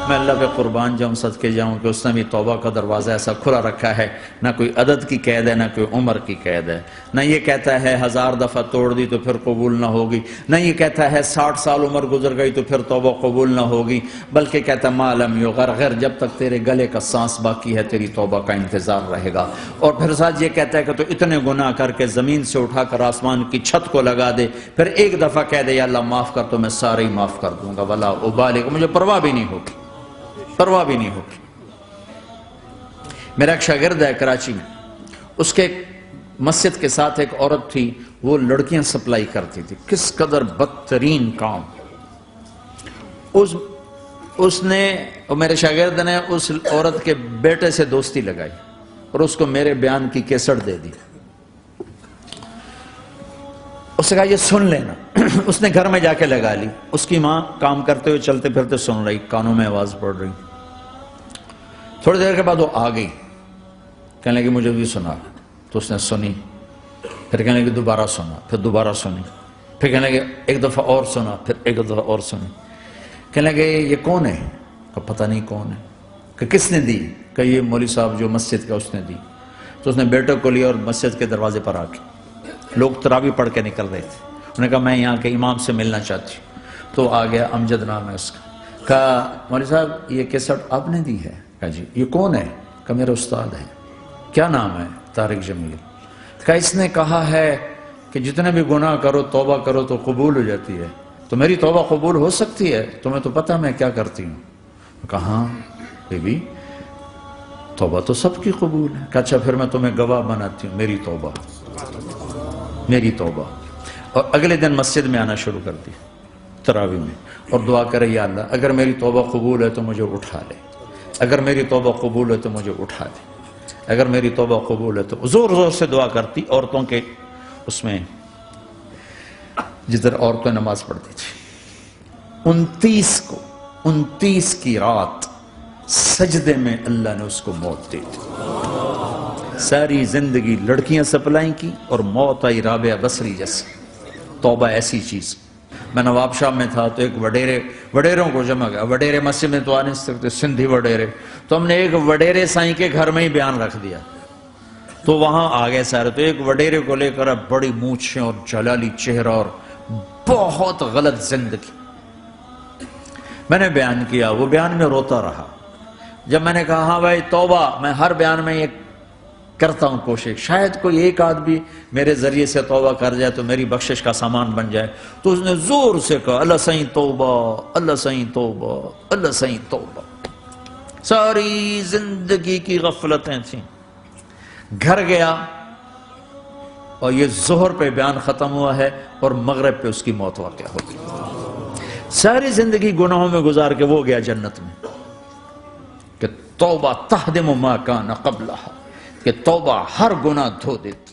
میں اللہ پہ قربان جاؤں، صدقے جاؤں کہ اس نے بھی توبہ کا دروازہ ایسا کھلا رکھا ہے، نہ کوئی عدد کی قید ہے، نہ کوئی عمر کی قید ہے، نہ یہ کہتا ہے 1000 دفعہ توڑ دی تو پھر قبول نہ ہوگی، نہ یہ کہتا ہے 60 سال عمر گزر گئی تو پھر توبہ قبول نہ ہوگی، بلکہ کہتا ہے ما لم یغرغر، جب تک تیرے گلے کا سانس باقی ہے تیری توبہ کا انتظار رہے گا۔ اور پھر ساتھ یہ کہتا ہے کہ تو اتنے گناہ کر کے زمین سے اٹھا کر آسمان کی چھت کو لگا دے، پھر ایک دفعہ کہہ دے یا اللہ معاف کر تو میں سارے ہی معاف کر دوں گا، ولا ابالغ، مجھے پرواہ بھی نہیں ہوگی، پرواہ بھی نہیں ہوگی۔ میرا ایک شاگرد ہے کراچی میں، اس کے مسجد کے ساتھ ایک عورت تھی، وہ لڑکیاں سپلائی کرتی تھی، کس قدر بدترین کام۔ اس نے، میرے شاگرد نے اس عورت کے بیٹے سے دوستی لگائی اور اس کو میرے بیان کی کیسٹ دے دی۔ اس نے کہا یہ سن لینا۔ اس نے گھر میں جا کے لگا لی، اس کی ماں کام کرتے ہوئے چلتے پھرتے سن رہی، کانوں میں آواز پڑ رہی۔ تھوڑی دیر کے بعد وہ آ گئی، کہنے لگی مجھے بھی سنا، تو اس نے سنی، پھر کہنے لگی دوبارہ سنا، پھر دوبارہ سنی، پھر کہنے لگی ایک دفعہ اور سنا، پھر ایک دفعہ اور سنی۔ کہنے لگے یہ کون ہے؟ کہ پتہ نہیں کون ہے۔ کہ کس نے دی؟ کہ یہ مولوی صاحب جو مسجد کا اس نے دی۔ تو اس نے بیٹے کو لیا اور مسجد کے دروازے پر آ کے، لوگ تراویح پڑھ کے نکل رہے تھے، انہوں نے کہا میں یہاں کے امام سے ملنا چاہتی ہوں۔ تو آ گیا، امجد نام ہے اس کا۔ کہا مولوی صاحب یہ کیسٹ آپ نے دی ہے؟ کہا جی۔ یہ کون ہے؟ کہ میرا استاد ہے۔ کیا نام ہے؟ طارق جمیل۔ کہا اس نے کہا ہے کہ جتنے بھی گناہ کرو توبہ کرو تو قبول ہو جاتی ہے، تو میری توبہ قبول ہو سکتی ہے؟ تمہیں تو پتہ میں کیا کرتی ہوں۔ کہا ہاں بی بی توبہ تو سب کی قبول ہے۔ کہا اچھا پھر میں تمہیں گواہ بناتی ہوں، میری توبہ، میری توبہ۔ اور اگلے دن مسجد میں آنا شروع کر دی تراویح میں، اور دعا کرے یا اللہ اگر میری توبہ قبول ہے تو مجھے اٹھا لے، اگر میری توبہ قبول ہے تو مجھے اٹھا دے، اگر میری توبہ قبول ہے تو زور زور سے دعا کرتی۔ عورتوں کے اس میں جدھر عورتیں نماز پڑھتی تھی، 29 کی رات سجدے میں اللہ نے اس کو موت دے دی۔ ساری زندگی لڑکیاں سپلائی کی اور موت آئی رابعہ بصری جیسی۔ توبہ ایسی چیز۔ میں نواب شاہ میں تھا تو ایک وڈیروں کو جمع گیا، وڈیرے مسجد میں تو آ نہیں سکتے، سندھی وڈیرے، تو ہم نے ایک وڈیرے سائیں کے گھر میں ہی بیان رکھ دیا، تو وہاں آ گئے سارے۔ تو ایک وڈیرے کو لے کر بڑی مونچھیں اور جلالی چہرہ اور بہت غلط زندگی، میں نے بیان کیا، وہ بیان میں روتا رہا۔ جب میں نے کہا ہاں بھائی توبہ، میں ہر بیان میں یہ کرتا ہوں کوشش، شاید کوئی ایک آدمی میرے ذریعے سے توبہ کر جائے تو میری بخشش کا سامان بن جائے، تو اس نے زور سے کہا اللہ سائیں توبہ، اللہ سائیں توبہ، اللہ سائیں توبہ۔ ساری زندگی کی غفلتیں تھیں۔ گھر گیا اور یہ ظہر پہ بیان ختم ہوا ہے اور مغرب پہ اس کی موت واقع ہو گئی۔ ساری زندگی گناہوں میں گزار کے وہ گیا جنت میں، کہ توبہ تہدم ما کان قبلہا، کہ توبہ ہر گناہ دھو دیتی۔